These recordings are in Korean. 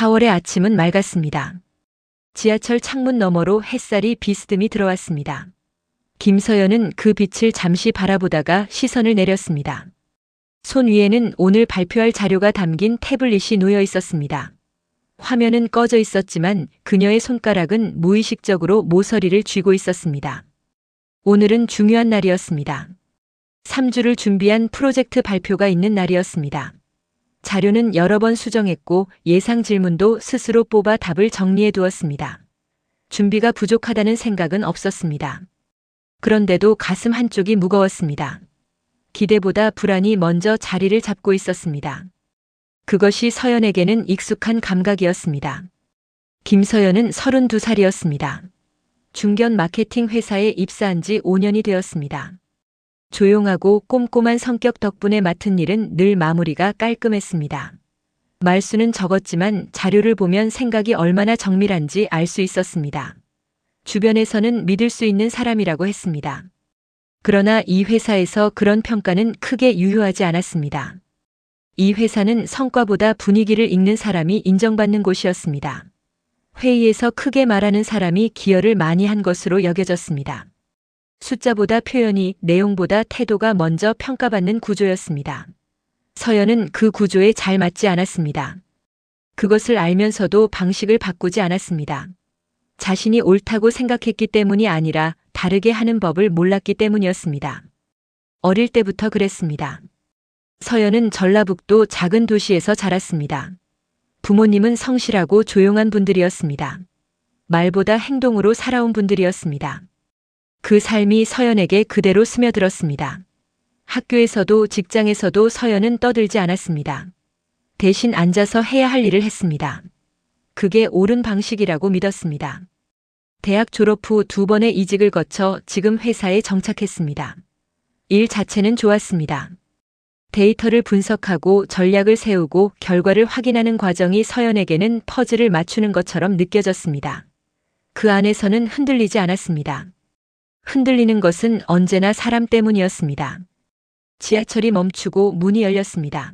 4월의 아침은 맑았습니다. 지하철 창문 너머로 햇살이 비스듬히 들어왔습니다. 김서연은 그 빛을 잠시 바라보다가 시선을 내렸습니다. 손 위에는 오늘 발표할 자료가 담긴 태블릿이 놓여 있었습니다. 화면은 꺼져 있었지만 그녀의 손가락은 무의식적으로 모서리를 쥐고 있었습니다. 오늘은 중요한 날이었습니다. 3주를 준비한 프로젝트 발표가 있는 날이었습니다. 자료는 여러 번 수정했고 예상 질문도 스스로 뽑아 답을 정리해 두었습니다. 준비가 부족하다는 생각은 없었습니다. 그런데도 가슴 한쪽이 무거웠습니다. 기대보다 불안이 먼저 자리를 잡고 있었습니다. 그것이 서연에게는 익숙한 감각이었습니다. 김서연은 32살이었습니다. 중견 마케팅 회사에 입사한 지 5년이 되었습니다. 조용하고 꼼꼼한 성격 덕분에 맡은 일은 늘 마무리가 깔끔했습니다. 말수는 적었지만 자료를 보면 생각이 얼마나 정밀한지 알 수 있었습니다. 주변에서는 믿을 수 있는 사람이라고 했습니다. 그러나 이 회사에서 그런 평가는 크게 유효하지 않았습니다. 이 회사는 성과보다 분위기를 읽는 사람이 인정받는 곳이었습니다. 회의에서 크게 말하는 사람이 기여를 많이 한 것으로 여겨졌습니다. 숫자보다 표현이, 내용보다 태도가 먼저 평가받는 구조였습니다. 서연은 그 구조에 잘 맞지 않았습니다. 그것을 알면서도 방식을 바꾸지 않았습니다. 자신이 옳다고 생각했기 때문이 아니라 다르게 하는 법을 몰랐기 때문이었습니다. 어릴 때부터 그랬습니다. 서연은 전라북도 작은 도시에서 자랐습니다. 부모님은 성실하고 조용한 분들이었습니다. 말보다 행동으로 살아온 분들이었습니다. 그 삶이 서연에게 그대로 스며들었습니다. 학교에서도 직장에서도 서연은 떠들지 않았습니다. 대신 앉아서 해야 할 일을 했습니다. 그게 옳은 방식이라고 믿었습니다. 대학 졸업 후 2번의 이직을 거쳐 지금 회사에 정착했습니다. 일 자체는 좋았습니다. 데이터를 분석하고 전략을 세우고 결과를 확인하는 과정이 서연에게는 퍼즐을 맞추는 것처럼 느껴졌습니다. 그 안에서는 흔들리지 않았습니다. 흔들리는 것은 언제나 사람 때문이었습니다. 지하철이 멈추고 문이 열렸습니다.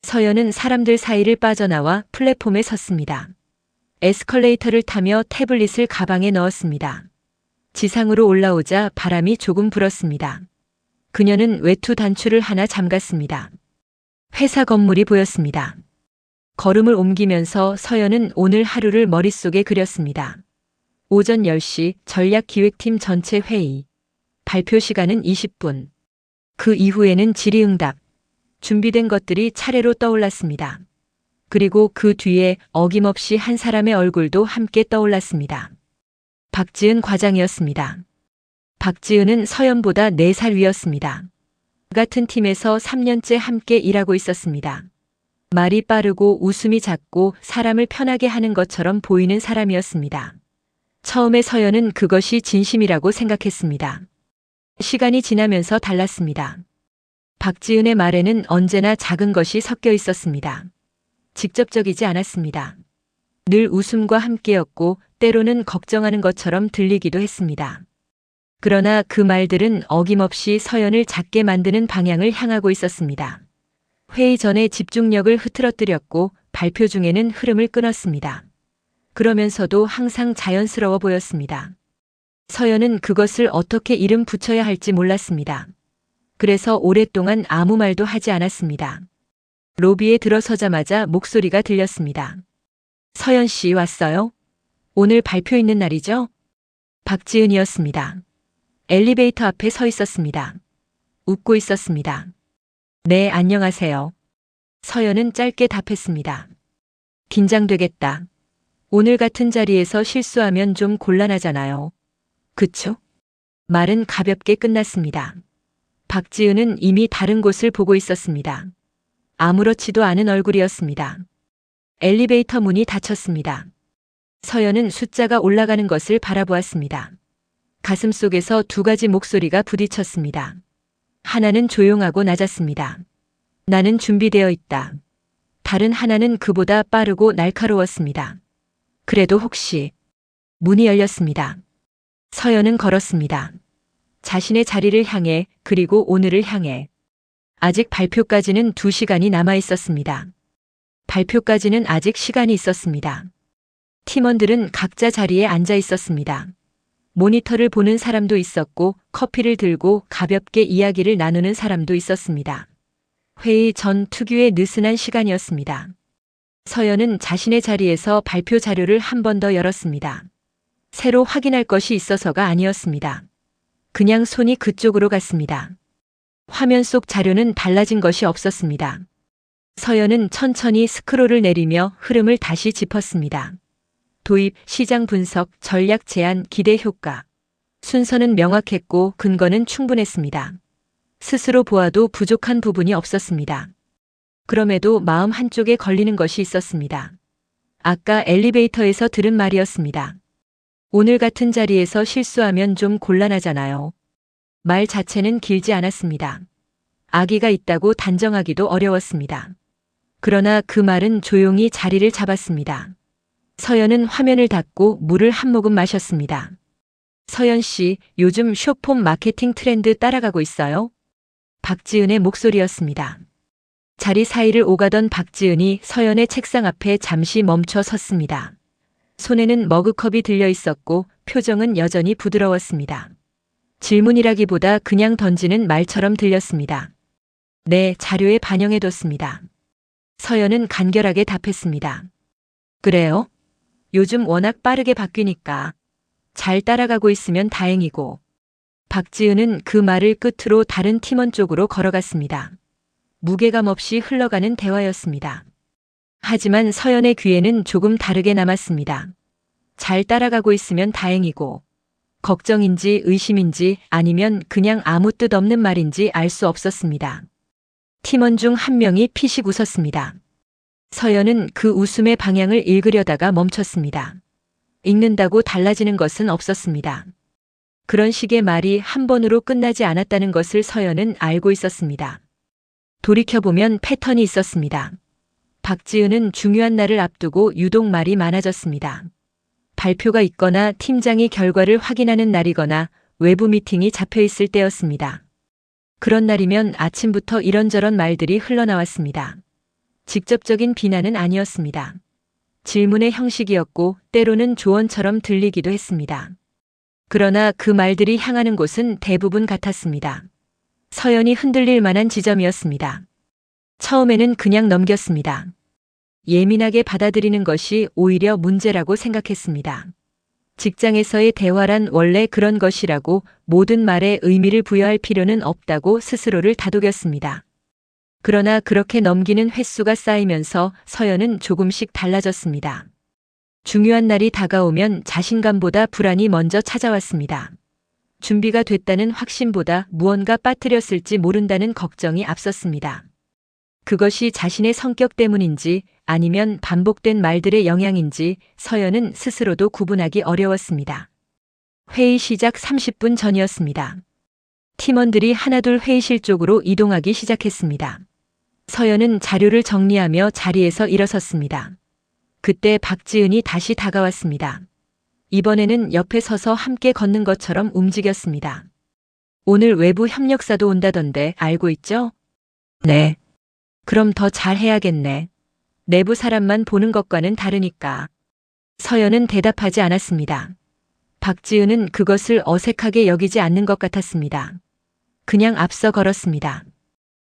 서연은 사람들 사이를 빠져나와 플랫폼에 섰습니다. 에스컬레이터를 타며 태블릿을 가방에 넣었습니다. 지상으로 올라오자 바람이 조금 불었습니다. 그녀는 외투 단추를 하나 잠갔습니다. 회사 건물이 보였습니다. 걸음을 옮기면서 서연은 오늘 하루를 머릿속에 그렸습니다. 오전 10시 전략기획팀 전체 회의. 발표 시간은 20분. 그 이후에는 질의응답. 준비된 것들이 차례로 떠올랐습니다. 그리고 그 뒤에 어김없이 한 사람의 얼굴도 함께 떠올랐습니다. 박지은 과장이었습니다. 박지은은 서연보다 4살 위였습니다. 같은 팀에서 3년째 함께 일하고 있었습니다. 말이 빠르고 웃음이 작고 사람을 편하게 하는 것처럼 보이는 사람이었습니다. 처음에 서연은 그것이 진심이라고 생각했습니다. 시간이 지나면서 달랐습니다. 박지은의 말에는 언제나 작은 것이 섞여 있었습니다. 직접적이지 않았습니다. 늘 웃음과 함께였고 때로는 걱정하는 것처럼 들리기도 했습니다. 그러나 그 말들은 어김없이 서연을 작게 만드는 방향을 향하고 있었습니다. 회의 전에 집중력을 흐트러뜨렸고 발표 중에는 흐름을 끊었습니다. 그러면서도 항상 자연스러워 보였습니다. 서연은 그것을 어떻게 이름 붙여야 할지 몰랐습니다. 그래서 오랫동안 아무 말도 하지 않았습니다. 로비에 들어서자마자 목소리가 들렸습니다. 서연 씨 왔어요? 오늘 발표 있는 날이죠? 박지은이었습니다. 엘리베이터 앞에 서 있었습니다. 웃고 있었습니다. 네, 안녕하세요. 서연은 짧게 답했습니다. 긴장되겠다. 오늘 같은 자리에서 실수하면 좀 곤란하잖아요. 그쵸? 말은 가볍게 끝났습니다. 박지은은 이미 다른 곳을 보고 있었습니다. 아무렇지도 않은 얼굴이었습니다. 엘리베이터 문이 닫혔습니다. 서연은 숫자가 올라가는 것을 바라보았습니다. 가슴속에서 2가지 목소리가 부딪혔습니다. 하나는 조용하고 낮았습니다. 나는 준비되어 있다. 다른 하나는 그보다 빠르고 날카로웠습니다. 그래도 혹시. 문이 열렸습니다. 서연은 걸었습니다. 자신의 자리를 향해, 그리고 오늘을 향해. 아직 발표까지는 2시간이 남아 있었습니다. 발표까지는 아직 시간이 있었습니다. 팀원들은 각자 자리에 앉아 있었습니다. 모니터를 보는 사람도 있었고 커피를 들고 가볍게 이야기를 나누는 사람도 있었습니다. 회의 전 특유의 느슨한 시간이었습니다. 서연은 자신의 자리에서 발표 자료를 한 번 더 열었습니다. 새로 확인할 것이 있어서가 아니었습니다. 그냥 손이 그쪽으로 갔습니다. 화면 속 자료는 달라진 것이 없었습니다. 서연은 천천히 스크롤을 내리며 흐름을 다시 짚었습니다. 도입, 시장 분석, 전략 제안, 기대 효과. 순서는 명확했고 근거는 충분했습니다. 스스로 보아도 부족한 부분이 없었습니다. 그럼에도 마음 한쪽에 걸리는 것이 있었습니다. 아까 엘리베이터에서 들은 말이었습니다. 오늘 같은 자리에서 실수하면 좀 곤란하잖아요. 말 자체는 길지 않았습니다. 아기가 있다고 단정하기도 어려웠습니다. 그러나 그 말은 조용히 자리를 잡았습니다. 서연은 화면을 닫고 물을 한 모금 마셨습니다. 서연 씨, 요즘 숏폼 마케팅 트렌드 따라가고 있어요? 박지은의 목소리였습니다. 자리 사이를 오가던 박지은이 서연의 책상 앞에 잠시 멈춰 섰습니다. 손에는 머그컵이 들려 있었고 표정은 여전히 부드러웠습니다. 질문이라기보다 그냥 던지는 말처럼 들렸습니다. 네, 자료에 반영해뒀습니다. 서연은 간결하게 답했습니다. 그래요? 요즘 워낙 빠르게 바뀌니까 잘 따라가고 있으면 다행이고. 박지은은 그 말을 끝으로 다른 팀원 쪽으로 걸어갔습니다. 무게감 없이 흘러가는 대화였습니다. 하지만 서연의 귀에는 조금 다르게 남았습니다. 잘 따라가고 있으면 다행이고, 걱정인지 의심인지 아니면 그냥 아무 뜻 없는 말인지 알 수 없었습니다. 팀원 중 한 명이 피식 웃었습니다. 서연은 그 웃음의 방향을 읽으려다가 멈췄습니다. 읽는다고 달라지는 것은 없었습니다. 그런 식의 말이 한 번으로 끝나지 않았다는 것을 서연은 알고 있었습니다. 돌이켜보면 패턴이 있었습니다. 박지은은 중요한 날을 앞두고 유독 말이 많아졌습니다. 발표가 있거나 팀장이 결과를 확인하는 날이거나 외부 미팅이 잡혀 있을 때였습니다. 그런 날이면 아침부터 이런저런 말들이 흘러나왔습니다. 직접적인 비난은 아니었습니다. 질문의 형식이었고 때로는 조언처럼 들리기도 했습니다. 그러나 그 말들이 향하는 곳은 대부분 같았습니다. 서연이 흔들릴 만한 지점이었습니다. 처음에는 그냥 넘겼습니다. 예민하게 받아들이는 것이 오히려 문제라고 생각했습니다. 직장에서의 대화란 원래 그런 것이라고 모든 말에 의미를 부여할 필요는 없다고 스스로를 다독였습니다. 그러나 그렇게 넘기는 횟수가 쌓이면서 서연은 조금씩 달라졌습니다. 중요한 날이 다가오면 자신감보다 불안이 먼저 찾아왔습니다. 준비가 됐다는 확신보다 무언가 빠뜨렸을지 모른다는 걱정이 앞섰습니다. 그것이 자신의 성격 때문인지 아니면 반복된 말들의 영향인지 서연은 스스로도 구분하기 어려웠습니다. 회의 시작 30분 전이었습니다. 팀원들이 하나둘 회의실 쪽으로 이동하기 시작했습니다. 서연은 자료를 정리하며 자리에서 일어섰습니다. 그때 박지은이 다시 다가왔습니다. 이번에는 옆에 서서 함께 걷는 것처럼 움직였습니다. 오늘 외부 협력사도 온다던데 알고 있죠? 네. 그럼 더 잘해야겠네. 내부 사람만 보는 것과는 다르니까. 서연은 대답하지 않았습니다. 박지은은 그것을 어색하게 여기지 않는 것 같았습니다. 그냥 앞서 걸었습니다.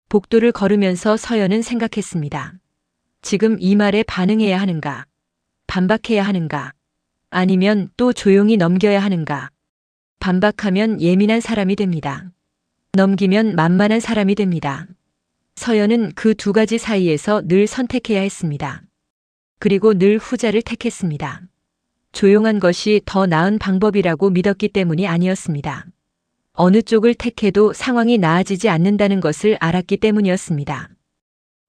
복도를 걸으면서 서연은 생각했습니다. 지금 이 말에 반응해야 하는가? 반박해야 하는가? 아니면 또 조용히 넘겨야 하는가? 반박하면 예민한 사람이 됩니다. 넘기면 만만한 사람이 됩니다. 서연은 그 두 가지 사이에서 늘 선택해야 했습니다. 그리고 늘 후자를 택했습니다. 조용한 것이 더 나은 방법이라고 믿었기 때문이 아니었습니다. 어느 쪽을 택해도 상황이 나아지지 않는다는 것을 알았기 때문이었습니다.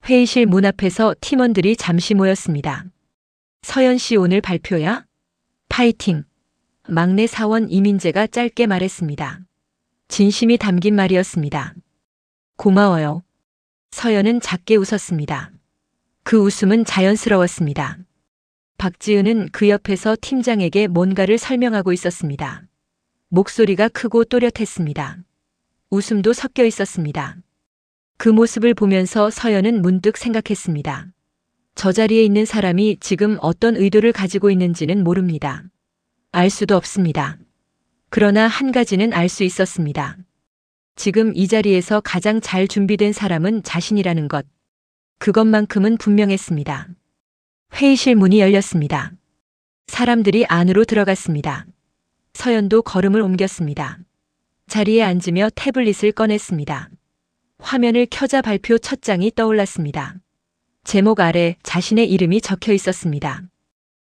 회의실 문 앞에서 팀원들이 잠시 모였습니다. 서연 씨 오늘 발표야? 파이팅! 막내 사원 이민재가 짧게 말했습니다. 진심이 담긴 말이었습니다. 고마워요. 서연은 작게 웃었습니다. 그 웃음은 자연스러웠습니다. 박지은은 그 옆에서 팀장에게 뭔가를 설명하고 있었습니다. 목소리가 크고 또렷했습니다. 웃음도 섞여 있었습니다. 그 모습을 보면서 서연은 문득 생각했습니다. 저 자리에 있는 사람이 지금 어떤 의도를 가지고 있는지는 모릅니다. 알 수도 없습니다. 그러나 한 가지는 알 수 있었습니다. 지금 이 자리에서 가장 잘 준비된 사람은 자신이라는 것. 그것만큼은 분명했습니다. 회의실 문이 열렸습니다. 사람들이 안으로 들어갔습니다. 서연도 걸음을 옮겼습니다. 자리에 앉으며 태블릿을 꺼냈습니다. 화면을 켜자 발표 첫 장이 떠올랐습니다. 제목 아래 자신의 이름이 적혀 있었습니다.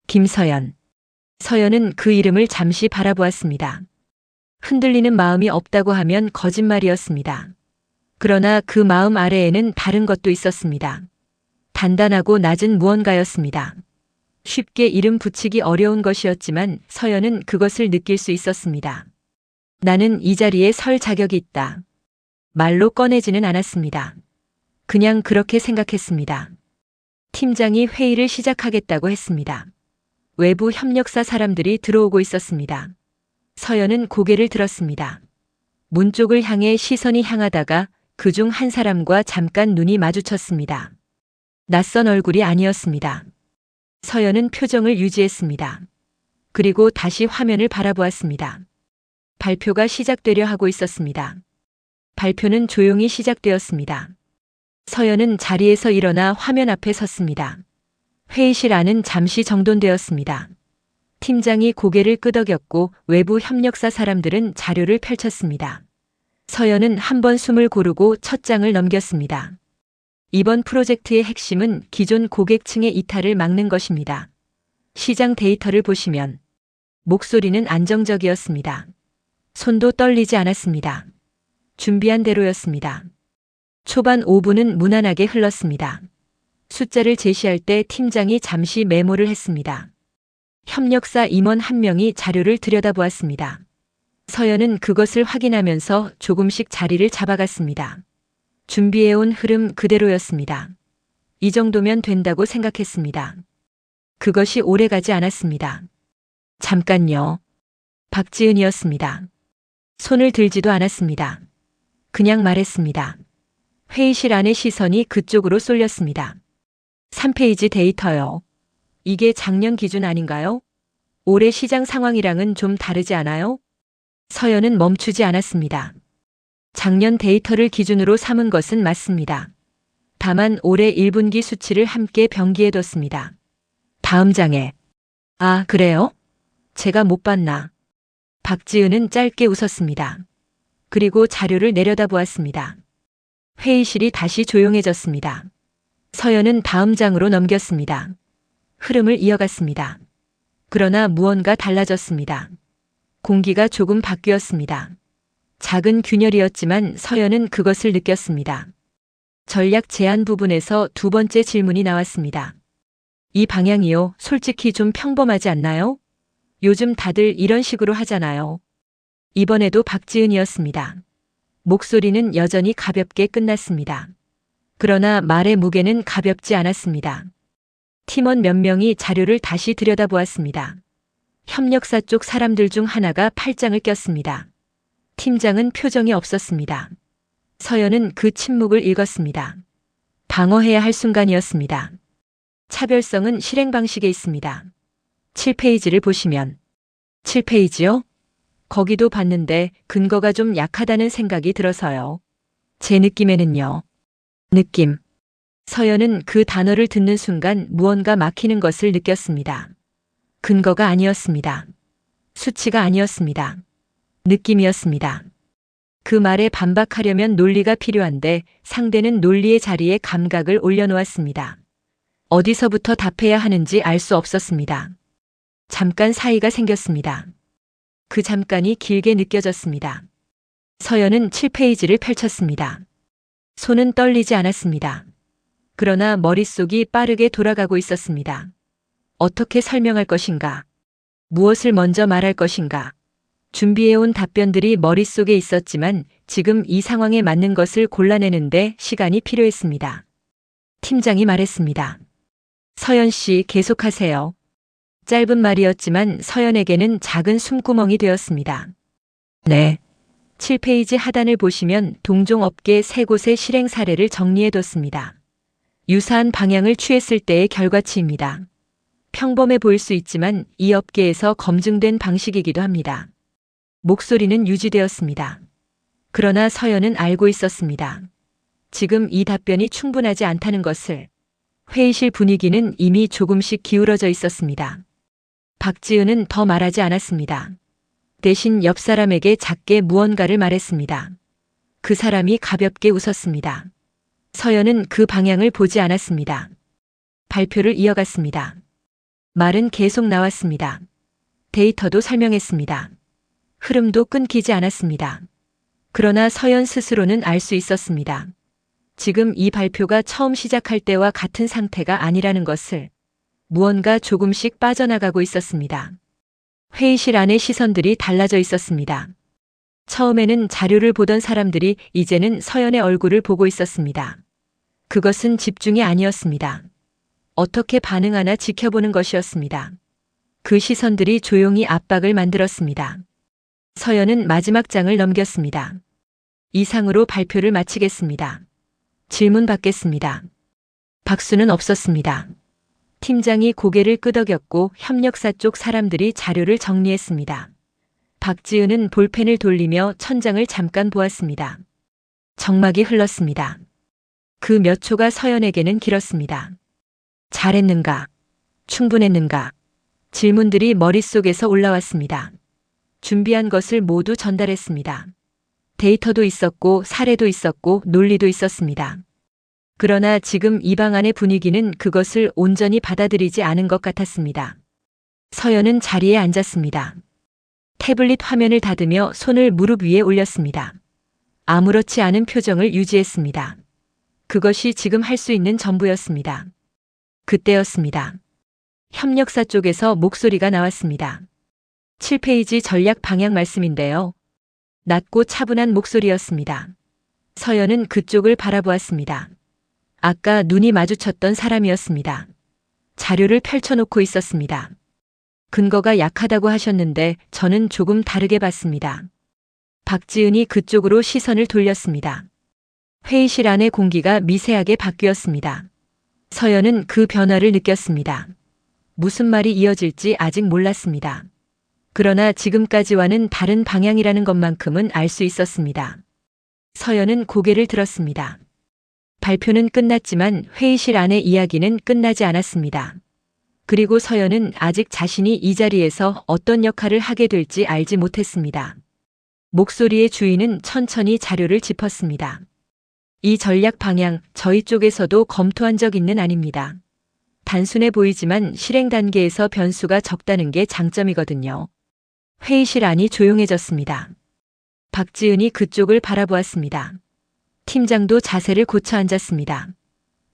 김서연. 서연은 그 이름을 잠시 바라보았습니다. 흔들리는 마음이 없다고 하면 거짓말이었습니다. 그러나 그 마음 아래에는 다른 것도 있었습니다. 단단하고 낮은 무언가였습니다. 쉽게 이름 붙이기 어려운 것이었지만 서연은 그것을 느낄 수 있었습니다. 나는 이 자리에 설 자격이 있다. 말로 꺼내지는 않았습니다. 그냥 그렇게 생각했습니다. 팀장이 회의를 시작하겠다고 했습니다. 외부 협력사 사람들이 들어오고 있었습니다. 서연은 고개를 들었습니다. 문 쪽을 향해 시선이 향하다가 그중 한 사람과 잠깐 눈이 마주쳤습니다. 낯선 얼굴이 아니었습니다. 서연은 표정을 유지했습니다. 그리고 다시 화면을 바라보았습니다. 발표가 시작되려 하고 있었습니다. 발표는 조용히 시작되었습니다. 서연은 자리에서 일어나 화면 앞에 섰습니다. 회의실 안은 잠시 정돈되었습니다. 팀장이 고개를 끄덕였고 외부 협력사 사람들은 자료를 펼쳤습니다. 서연은 한 번 숨을 고르고 첫 장을 넘겼습니다. 이번 프로젝트의 핵심은 기존 고객층의 이탈을 막는 것입니다. 시장 데이터를 보시면 목소리는 안정적이었습니다. 손도 떨리지 않았습니다. 준비한 대로였습니다. 초반 5분은 무난하게 흘렀습니다. 숫자를 제시할 때 팀장이 잠시 메모를 했습니다. 협력사 임원 한 명이 자료를 들여다보았습니다. 서연은 그것을 확인하면서 조금씩 자리를 잡아갔습니다. 준비해온 흐름 그대로였습니다. 이 정도면 된다고 생각했습니다. 그것이 오래가지 않았습니다. 잠깐요. 박지은이었습니다. 손을 들지도 않았습니다. 그냥 말했습니다. 회의실 안의 시선이 그쪽으로 쏠렸습니다. 3페이지 데이터요. 이게 작년 기준 아닌가요? 올해 시장 상황이랑은 좀 다르지 않아요? 서연은 멈추지 않았습니다. 작년 데이터를 기준으로 삼은 것은 맞습니다. 다만 올해 1분기 수치를 함께 병기해뒀습니다. 다음 장에. 아, 그래요? 제가 못 봤나? 박지은은 짧게 웃었습니다. 그리고 자료를 내려다보았습니다. 회의실이 다시 조용해졌습니다. 서연은 다음 장으로 넘겼습니다. 흐름을 이어갔습니다. 그러나 무언가 달라졌습니다. 공기가 조금 바뀌었습니다. 작은 균열이었지만 서연은 그것을 느꼈습니다. 전략 제안 부분에서 두 번째 질문이 나왔습니다. 이 방향이요, 솔직히 좀 평범하지 않나요? 요즘 다들 이런 식으로 하잖아요. 이번에도 박지은이었습니다. 목소리는 여전히 가볍게 끝났습니다. 그러나 말의 무게는 가볍지 않았습니다. 팀원 몇 명이 자료를 다시 들여다보았습니다. 협력사 쪽 사람들 중 하나가 팔짱을 꼈습니다. 팀장은 표정이 없었습니다. 서연은 그 침묵을 읽었습니다. 방어해야 할 순간이었습니다. 차별성은 실행 방식에 있습니다. 7페이지를 보시면. 7페이지요? 거기도 봤는데 근거가 좀 약하다는 생각이 들어서요. 제 느낌에는요. 느낌. 서연은 그 단어를 듣는 순간 무언가 막히는 것을 느꼈습니다. 근거가 아니었습니다. 수치가 아니었습니다. 느낌이었습니다. 그 말에 반박하려면 논리가 필요한데 상대는 논리의 자리에 감각을 올려놓았습니다. 어디서부터 답해야 하는지 알 수 없었습니다. 잠깐 사이가 생겼습니다. 그 잠깐이 길게 느껴졌습니다. 서연은 7페이지를 펼쳤습니다. 손은 떨리지 않았습니다. 그러나 머릿속이 빠르게 돌아가고 있었습니다. 어떻게 설명할 것인가? 무엇을 먼저 말할 것인가? 준비해온 답변들이 머릿속에 있었지만 지금 이 상황에 맞는 것을 골라내는데 시간이 필요했습니다. 팀장이 말했습니다. 서연 씨, 계속하세요. 짧은 말이었지만 서연에게는 작은 숨구멍이 되었습니다. 네. 7페이지 하단을 보시면 동종업계 3곳의 실행 사례를 정리해뒀습니다. 유사한 방향을 취했을 때의 결과치입니다. 평범해 보일 수 있지만 이 업계에서 검증된 방식이기도 합니다. 목소리는 유지되었습니다. 그러나 서연은 알고 있었습니다. 지금 이 답변이 충분하지 않다는 것을. 회의실 분위기는 이미 조금씩 기울어져 있었습니다. 박지은은 더 말하지 않았습니다. 대신 옆 사람에게 작게 무언가를 말했습니다. 그 사람이 가볍게 웃었습니다. 서연은 그 방향을 보지 않았습니다. 발표를 이어갔습니다. 말은 계속 나왔습니다. 데이터도 설명했습니다. 흐름도 끊기지 않았습니다. 그러나 서연 스스로는 알 수 있었습니다. 지금 이 발표가 처음 시작할 때와 같은 상태가 아니라는 것을. 무언가 조금씩 빠져나가고 있었습니다. 회의실 안의 시선들이 달라져 있었습니다. 처음에는 자료를 보던 사람들이 이제는 서연의 얼굴을 보고 있었습니다. 그것은 집중이 아니었습니다. 어떻게 반응하나 지켜보는 것이었습니다. 그 시선들이 조용히 압박을 만들었습니다. 서연은 마지막 장을 넘겼습니다. 이상으로 발표를 마치겠습니다. 질문 받겠습니다. 박수는 없었습니다. 팀장이 고개를 끄덕였고 협력사 쪽 사람들이 자료를 정리했습니다. 박지은은 볼펜을 돌리며 천장을 잠깐 보았습니다. 정막이 흘렀습니다. 그 몇 초가 서연에게는 길었습니다. 잘했는가? 충분했는가? 질문들이 머릿속에서 올라왔습니다. 준비한 것을 모두 전달했습니다. 데이터도 있었고 사례도 있었고 논리도 있었습니다. 그러나 지금 이 방 안의 분위기는 그것을 온전히 받아들이지 않은 것 같았습니다. 서연은 자리에 앉았습니다. 태블릿 화면을 닫으며 손을 무릎 위에 올렸습니다. 아무렇지 않은 표정을 유지했습니다. 그것이 지금 할 수 있는 전부였습니다. 그때였습니다. 협력사 쪽에서 목소리가 나왔습니다. 7페이지 전략 방향 말씀인데요. 낮고 차분한 목소리였습니다. 서연은 그쪽을 바라보았습니다. 아까 눈이 마주쳤던 사람이었습니다. 자료를 펼쳐놓고 있었습니다. 근거가 약하다고 하셨는데 저는 조금 다르게 봤습니다. 박지은이 그쪽으로 시선을 돌렸습니다. 회의실 안의 공기가 미세하게 바뀌었습니다. 서연은 그 변화를 느꼈습니다. 무슨 말이 이어질지 아직 몰랐습니다. 그러나 지금까지와는 다른 방향이라는 것만큼은 알 수 있었습니다. 서연은 고개를 들었습니다. 발표는 끝났지만 회의실 안의 이야기는 끝나지 않았습니다. 그리고 서연은 아직 자신이 이 자리에서 어떤 역할을 하게 될지 알지 못했습니다. 목소리의 주인은 천천히 자료를 짚었습니다. 이 전략 방향 저희 쪽에서도 검토한 적 있는 아닙니다. 단순해 보이지만 실행 단계에서 변수가 적다는 게 장점이거든요. 회의실 안이 조용해졌습니다. 박지은이 그쪽을 바라보았습니다. 팀장도 자세를 고쳐 앉았습니다.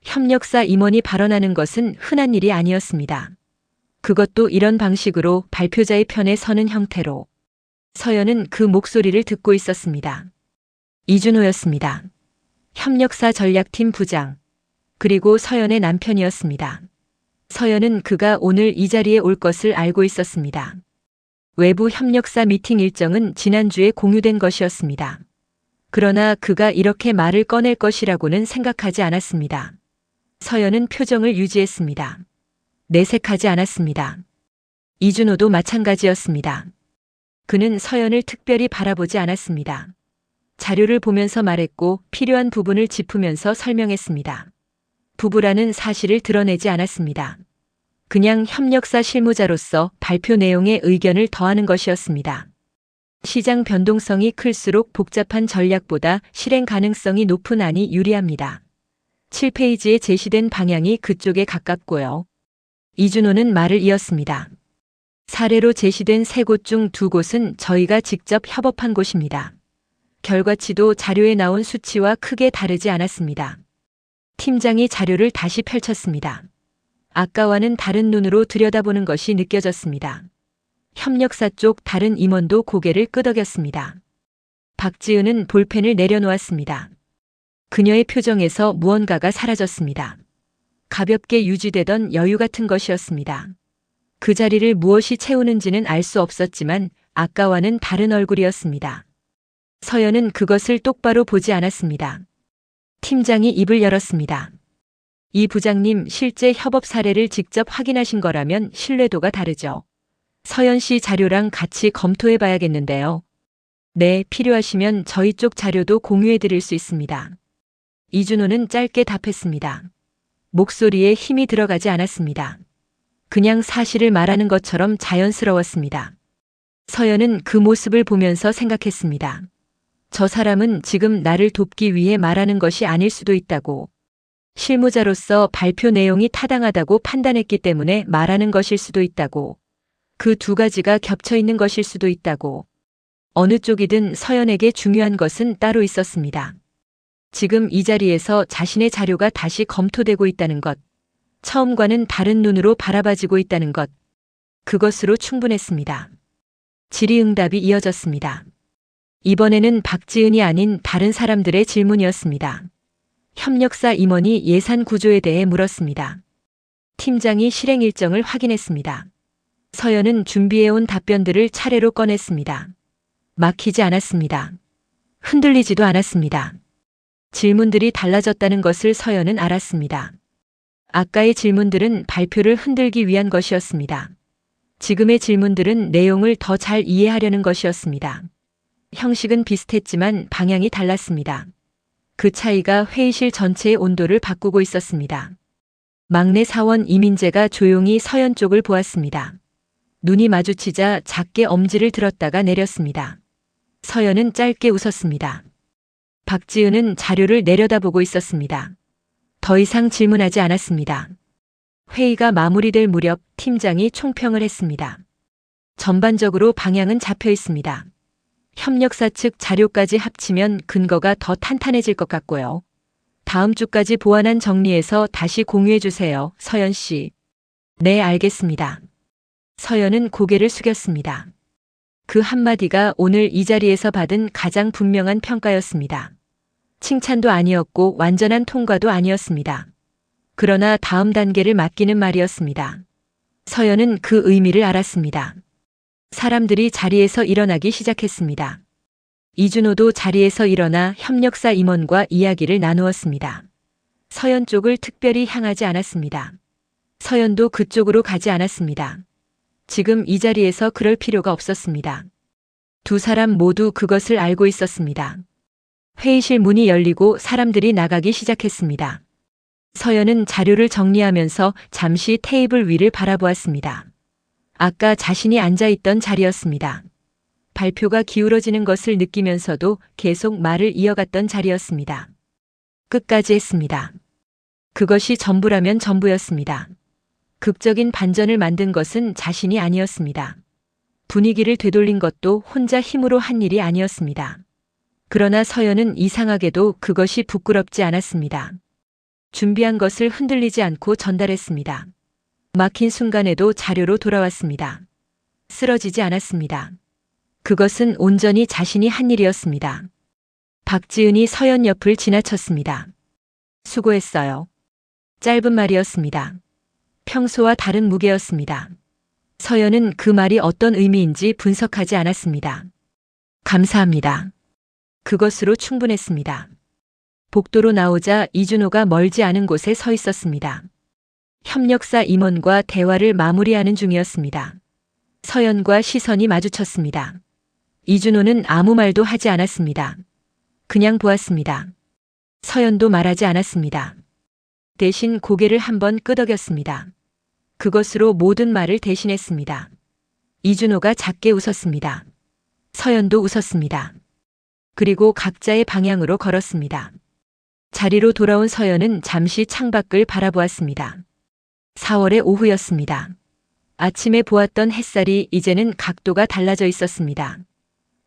협력사 임원이 발언하는 것은 흔한 일이 아니었습니다. 그것도 이런 방식으로 발표자의 편에 서는 형태로. 서연은 그 목소리를 듣고 있었습니다. 이준호였습니다. 협력사 전략팀 부장. 그리고 서연의 남편이었습니다. 서연은 그가 오늘 이 자리에 올 것을 알고 있었습니다. 외부 협력사 미팅 일정은 지난주에 공유된 것이었습니다. 그러나 그가 이렇게 말을 꺼낼 것이라고는 생각하지 않았습니다. 서연은 표정을 유지했습니다. 내색하지 않았습니다. 이준호도 마찬가지였습니다. 그는 서연을 특별히 바라보지 않았습니다. 자료를 보면서 말했고 필요한 부분을 짚으면서 설명했습니다. 부부라는 사실을 드러내지 않았습니다. 그냥 협력사 실무자로서 발표 내용에 의견을 더하는 것이었습니다. 시장 변동성이 클수록 복잡한 전략보다 실행 가능성이 높은 안이 유리합니다. 7페이지에 제시된 방향이 그쪽에 가깝고요. 이준호는 말을 이었습니다. 사례로 제시된 3곳 중 2곳은 저희가 직접 협업한 곳입니다. 결과치도 자료에 나온 수치와 크게 다르지 않았습니다. 팀장이 자료를 다시 펼쳤습니다. 아까와는 다른 눈으로 들여다보는 것이 느껴졌습니다. 협력사 쪽 다른 임원도 고개를 끄덕였습니다. 박지은은 볼펜을 내려놓았습니다. 그녀의 표정에서 무언가가 사라졌습니다. 가볍게 유지되던 여유 같은 것이었습니다. 그 자리를 무엇이 채우는지는 알 수 없었지만 아까와는 다른 얼굴이었습니다. 서연은 그것을 똑바로 보지 않았습니다. 팀장이 입을 열었습니다. 이 부장님 실제 협업 사례를 직접 확인하신 거라면 신뢰도가 다르죠. 서연 씨 자료랑 같이 검토해 봐야겠는데요. 네, 필요하시면 저희 쪽 자료도 공유해 드릴 수 있습니다. 이준호는 짧게 답했습니다. 목소리에 힘이 들어가지 않았습니다. 그냥 사실을 말하는 것처럼 자연스러웠습니다. 서연은 그 모습을 보면서 생각했습니다. 저 사람은 지금 나를 돕기 위해 말하는 것이 아닐 수도 있다고. 실무자로서 발표 내용이 타당하다고 판단했기 때문에 말하는 것일 수도 있다고. 그 두 가지가 겹쳐 있는 것일 수도 있다고. 어느 쪽이든 서연에게 중요한 것은 따로 있었습니다. 지금 이 자리에서 자신의 자료가 다시 검토되고 있다는 것, 처음과는 다른 눈으로 바라봐지고 있다는 것, 그것으로 충분했습니다. 질의응답이 이어졌습니다. 이번에는 박지은이 아닌 다른 사람들의 질문이었습니다. 협력사 임원이 예산 구조에 대해 물었습니다. 팀장이 실행 일정을 확인했습니다. 서연은 준비해온 답변들을 차례로 꺼냈습니다. 막히지 않았습니다. 흔들리지도 않았습니다. 질문들이 달라졌다는 것을 서연은 알았습니다. 아까의 질문들은 발표를 흔들기 위한 것이었습니다. 지금의 질문들은 내용을 더 잘 이해하려는 것이었습니다. 형식은 비슷했지만 방향이 달랐습니다. 그 차이가 회의실 전체의 온도를 바꾸고 있었습니다. 막내 사원 이민재가 조용히 서연 쪽을 보았습니다. 눈이 마주치자 작게 엄지를 들었다가 내렸습니다. 서연은 짧게 웃었습니다. 박지은은 자료를 내려다보고 있었습니다. 더 이상 질문하지 않았습니다. 회의가 마무리될 무렵 팀장이 총평을 했습니다. 전반적으로 방향은 잡혀 있습니다. 협력사 측 자료까지 합치면 근거가 더 탄탄해질 것 같고요. 다음 주까지 보완한 정리해서 다시 공유해 주세요, 서연 씨. 네, 알겠습니다. 서연은 고개를 숙였습니다. 그 한마디가 오늘 이 자리에서 받은 가장 분명한 평가였습니다. 칭찬도 아니었고 완전한 통과도 아니었습니다. 그러나 다음 단계를 맡기는 말이었습니다. 서연은 그 의미를 알았습니다. 사람들이 자리에서 일어나기 시작했습니다. 이준호도 자리에서 일어나 협력사 임원과 이야기를 나누었습니다. 서연 쪽을 특별히 향하지 않았습니다. 서연도 그쪽으로 가지 않았습니다. 지금 이 자리에서 그럴 필요가 없었습니다. 두 사람 모두 그것을 알고 있었습니다. 회의실 문이 열리고 사람들이 나가기 시작했습니다. 서연은 자료를 정리하면서 잠시 테이블 위를 바라보았습니다. 아까 자신이 앉아있던 자리였습니다. 발표가 기울어지는 것을 느끼면서도 계속 말을 이어갔던 자리였습니다. 끝까지 했습니다. 그것이 전부라면 전부였습니다. 극적인 반전을 만든 것은 자신이 아니었습니다. 분위기를 되돌린 것도 혼자 힘으로 한 일이 아니었습니다. 그러나 서연은 이상하게도 그것이 부끄럽지 않았습니다. 준비한 것을 흔들리지 않고 전달했습니다. 막힌 순간에도 자료로 돌아왔습니다. 쓰러지지 않았습니다. 그것은 온전히 자신이 한 일이었습니다. 박지은이 서연 옆을 지나쳤습니다. 수고했어요. 짧은 말이었습니다. 평소와 다른 무게였습니다. 서연은 그 말이 어떤 의미인지 분석하지 않았습니다. 감사합니다. 그것으로 충분했습니다. 복도로 나오자 이준호가 멀지 않은 곳에 서 있었습니다. 협력사 임원과 대화를 마무리하는 중이었습니다. 서연과 시선이 마주쳤습니다. 이준호는 아무 말도 하지 않았습니다. 그냥 보았습니다. 서연도 말하지 않았습니다. 대신 고개를 한번 끄덕였습니다. 그것으로 모든 말을 대신했습니다. 이준호가 작게 웃었습니다. 서연도 웃었습니다. 그리고 각자의 방향으로 걸었습니다. 자리로 돌아온 서연은 잠시 창밖을 바라보았습니다. 4월의 오후였습니다. 아침에 보았던 햇살이 이제는 각도가 달라져 있었습니다.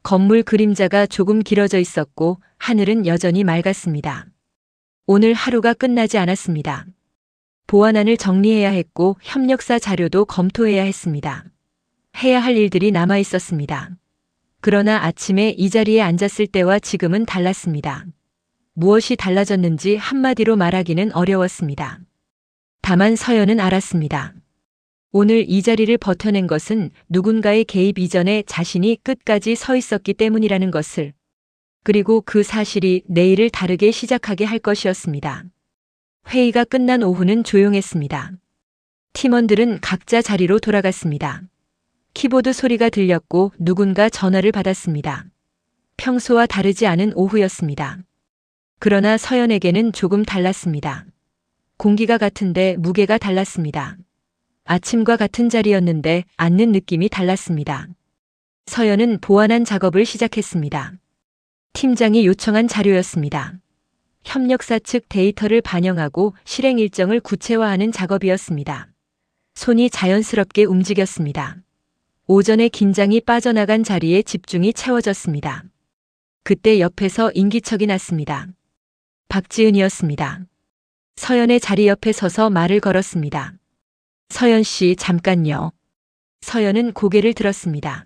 건물 그림자가 조금 길어져 있었고 하늘은 여전히 맑았습니다. 오늘 하루가 끝나지 않았습니다. 보완안을 정리해야 했고 협력사 자료도 검토해야 했습니다. 해야 할 일들이 남아 있었습니다. 그러나 아침에 이 자리에 앉았을 때와 지금은 달랐습니다. 무엇이 달라졌는지 한마디로 말하기는 어려웠습니다. 다만 서연은 알았습니다. 오늘 이 자리를 버텨낸 것은 누군가의 개입 이전에 자신이 끝까지 서 있었기 때문이라는 것을, 그리고 그 사실이 내일을 다르게 시작하게 할 것이었습니다. 회의가 끝난 오후는 조용했습니다. 팀원들은 각자 자리로 돌아갔습니다. 키보드 소리가 들렸고 누군가 전화를 받았습니다. 평소와 다르지 않은 오후였습니다. 그러나 서연에게는 조금 달랐습니다. 공기가 같은데 무게가 달랐습니다. 아침과 같은 자리였는데 앉는 느낌이 달랐습니다. 서연은 보완한 작업을 시작했습니다. 팀장이 요청한 자료였습니다. 협력사 측 데이터를 반영하고 실행 일정을 구체화하는 작업이었습니다. 손이 자연스럽게 움직였습니다. 오전의 긴장이 빠져나간 자리에 집중이 채워졌습니다. 그때 옆에서 인기척이 났습니다. 박지은이었습니다. 서연의 자리 옆에 서서 말을 걸었습니다. 서연 씨, 잠깐요. 서연은 고개를 들었습니다.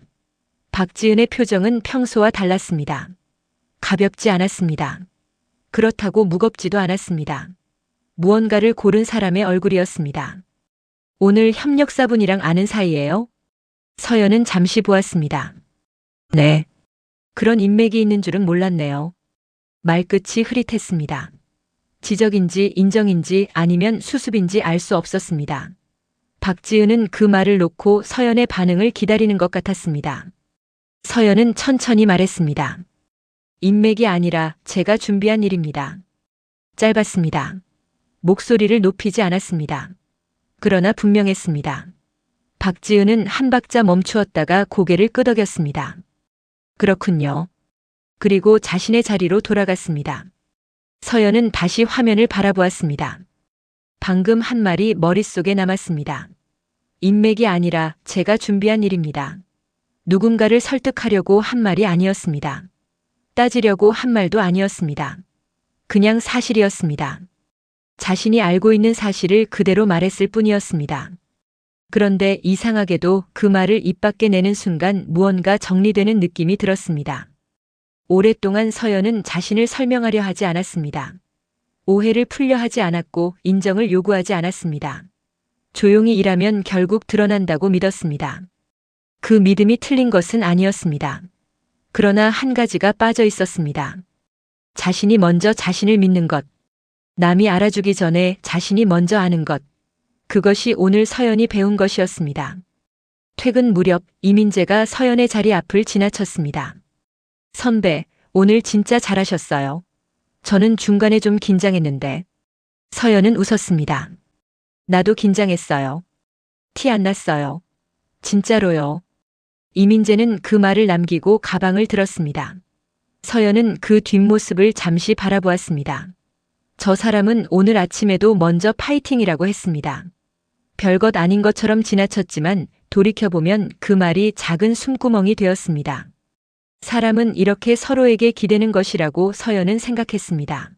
박지은의 표정은 평소와 달랐습니다. 가볍지 않았습니다. 그렇다고 무겁지도 않았습니다. 무언가를 고른 사람의 얼굴이었습니다. 오늘 협력사분이랑 아는 사이예요? 서연은 잠시 보았습니다. 네. 그런 인맥이 있는 줄은 몰랐네요. 말끝이 흐릿했습니다. 지적인지 인정인지 아니면 수습인지 알 수 없었습니다. 박지은은 그 말을 놓고 서연의 반응을 기다리는 것 같았습니다. 서연은 천천히 말했습니다. 인맥이 아니라 제가 준비한 일입니다. 짧았습니다. 목소리를 높이지 않았습니다. 그러나 분명했습니다. 박지은은 한 박자 멈추었다가 고개를 끄덕였습니다. 그렇군요. 그리고 자신의 자리로 돌아갔습니다. 서연은 다시 화면을 바라보았습니다. 방금 한 말이 머릿속에 남았습니다. 인맥이 아니라 제가 준비한 일입니다. 누군가를 설득하려고 한 말이 아니었습니다. 따지려고 한 말도 아니었습니다. 그냥 사실이었습니다. 자신이 알고 있는 사실을 그대로 말했을 뿐이었습니다. 그런데 이상하게도 그 말을 입 밖에 내는 순간 무언가 정리되는 느낌이 들었습니다. 오랫동안 서연은 자신을 설명하려 하지 않았습니다. 오해를 풀려 하지 않았고 인정을 요구하지 않았습니다. 조용히 일하면 결국 드러난다고 믿었습니다. 그 믿음이 틀린 것은 아니었습니다. 그러나 한 가지가 빠져 있었습니다. 자신이 먼저 자신을 믿는 것. 남이 알아주기 전에 자신이 먼저 아는 것. 그것이 오늘 서연이 배운 것이었습니다. 퇴근 무렵 이민재가 서연의 자리 앞을 지나쳤습니다. 선배, 오늘 진짜 잘하셨어요. 저는 중간에 좀 긴장했는데. 서연은 웃었습니다. 나도 긴장했어요. 티 안 났어요. 진짜로요. 이민재는 그 말을 남기고 가방을 들었습니다. 서연은 그 뒷모습을 잠시 바라보았습니다. 저 사람은 오늘 아침에도 먼저 파이팅이라고 했습니다. 별것 아닌 것처럼 지나쳤지만 돌이켜보면 그 말이 작은 숨구멍이 되었습니다. 사람은 이렇게 서로에게 기대는 것이라고 서연은 생각했습니다.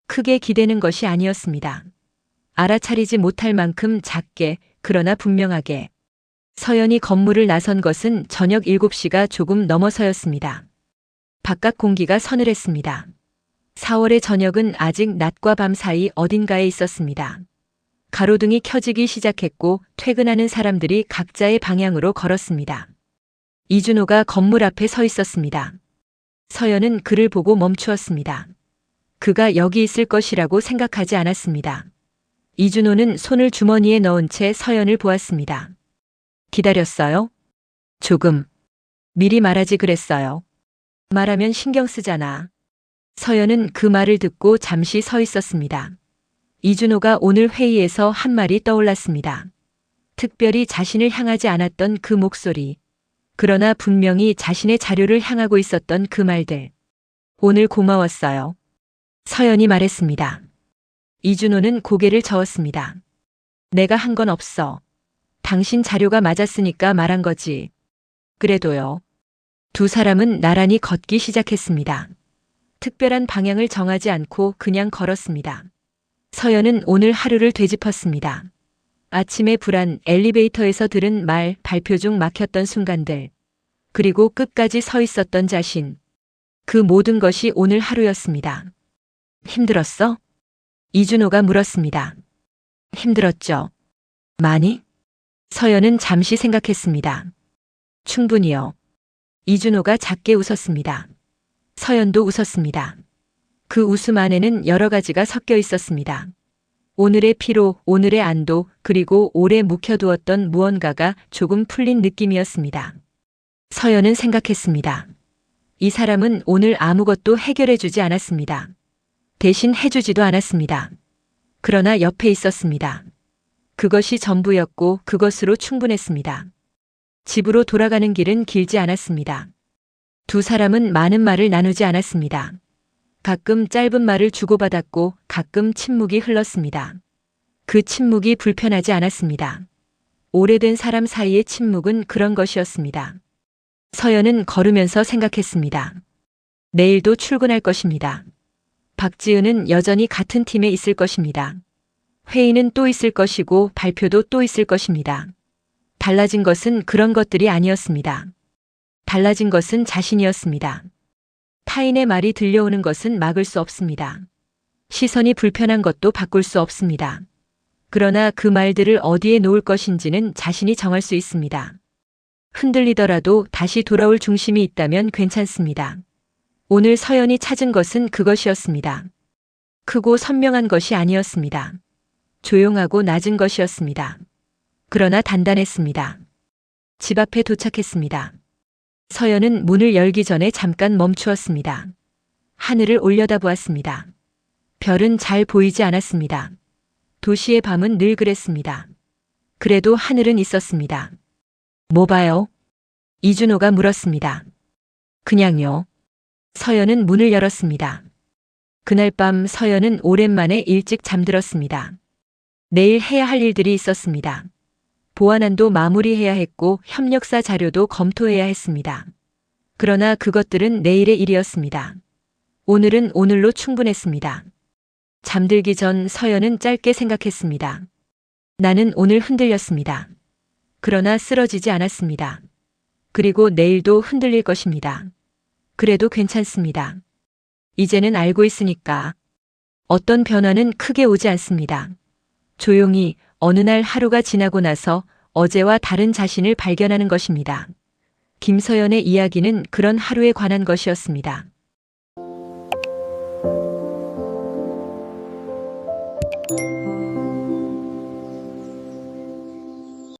크게 기대는 것이 아니었습니다. 알아차리지 못할 만큼 작게, 그러나 분명하게. 서연이 건물을 나선 것은 저녁 7시가 조금 넘어서였습니다. 바깥 공기가 서늘했습니다. 4월의 저녁은 아직 낮과 밤 사이 어딘가에 있었습니다. 가로등이 켜지기 시작했고 퇴근하는 사람들이 각자의 방향으로 걸었습니다. 이준호가 건물 앞에 서 있었습니다. 서연은 그를 보고 멈추었습니다. 그가 여기 있을 것이라고 생각하지 않았습니다. 이준호는 손을 주머니에 넣은 채 서연을 보았습니다. 기다렸어요? 조금. 미리 말하지 그랬어요. 말하면 신경 쓰잖아. 서연은 그 말을 듣고 잠시 서 있었습니다. 이준호가 오늘 회의에서 한 말이 떠올랐습니다. 특별히 자신을 향하지 않았던 그 목소리. 그러나 분명히 자신의 자료를 향하고 있었던 그 말들. 오늘 고마웠어요. 서연이 말했습니다. 이준호는 고개를 저었습니다. 내가 한 건 없어. 당신 자료가 맞았으니까 말한 거지. 그래도요. 두 사람은 나란히 걷기 시작했습니다. 특별한 방향을 정하지 않고 그냥 걸었습니다. 서연은 오늘 하루를 되짚었습니다. 아침의 불안, 엘리베이터에서 들은 말, 발표 중 막혔던 순간들. 그리고 끝까지 서 있었던 자신. 그 모든 것이 오늘 하루였습니다. 힘들었어? 이준호가 물었습니다. 힘들었죠. 많이? 서연은 잠시 생각했습니다. 충분히요. 이준호가 작게 웃었습니다. 서연도 웃었습니다. 그 웃음 안에는 여러 가지가 섞여 있었습니다. 오늘의 피로, 오늘의 안도, 그리고 오래 묵혀두었던 무언가가 조금 풀린 느낌이었습니다. 서연은 생각했습니다. 이 사람은 오늘 아무것도 해결해주지 않았습니다. 대신 해주지도 않았습니다. 그러나 옆에 있었습니다. 그것이 전부였고 그것으로 충분했습니다. 집으로 돌아가는 길은 길지 않았습니다. 두 사람은 많은 말을 나누지 않았습니다. 가끔 짧은 말을 주고받았고 가끔 침묵이 흘렀습니다. 그 침묵이 불편하지 않았습니다. 오래된 사람 사이의 침묵은 그런 것이었습니다. 서연은 걸으면서 생각했습니다. 내일도 출근할 것입니다. 박지은은 여전히 같은 팀에 있을 것입니다. 회의는 또 있을 것이고 발표도 또 있을 것입니다. 달라진 것은 그런 것들이 아니었습니다. 달라진 것은 자신이었습니다. 타인의 말이 들려오는 것은 막을 수 없습니다. 시선이 불편한 것도 바꿀 수 없습니다. 그러나 그 말들을 어디에 놓을 것인지는 자신이 정할 수 있습니다. 흔들리더라도 다시 돌아올 중심이 있다면 괜찮습니다. 오늘 서연이 찾은 것은 그것이었습니다. 크고 선명한 것이 아니었습니다. 조용하고 낮은 것이었습니다. 그러나 단단했습니다. 집 앞에 도착했습니다. 서연은 문을 열기 전에 잠깐 멈추었습니다. 하늘을 올려다보았습니다. 별은 잘 보이지 않았습니다. 도시의 밤은 늘 그랬습니다. 그래도 하늘은 있었습니다. 뭐 봐요? 이준호가 물었습니다. 그냥요. 서연은 문을 열었습니다. 그날 밤 서연은 오랜만에 일찍 잠들었습니다. 내일 해야 할 일들이 있었습니다. 보안안도 마무리해야 했고 협력사 자료도 검토해야 했습니다. 그러나 그것들은 내일의 일이었습니다. 오늘은 오늘로 충분했습니다. 잠들기 전 서연은 짧게 생각했습니다. 나는 오늘 흔들렸습니다. 그러나 쓰러지지 않았습니다. 그리고 내일도 흔들릴 것입니다. 그래도 괜찮습니다. 이제는 알고 있으니까 어떤 변화는 크게 오지 않습니다. 조용히 어느 날 하루가 지나고 나서 어제와 다른 자신을 발견하는 것입니다. 김서연의 이야기는 그런 하루에 관한 것이었습니다.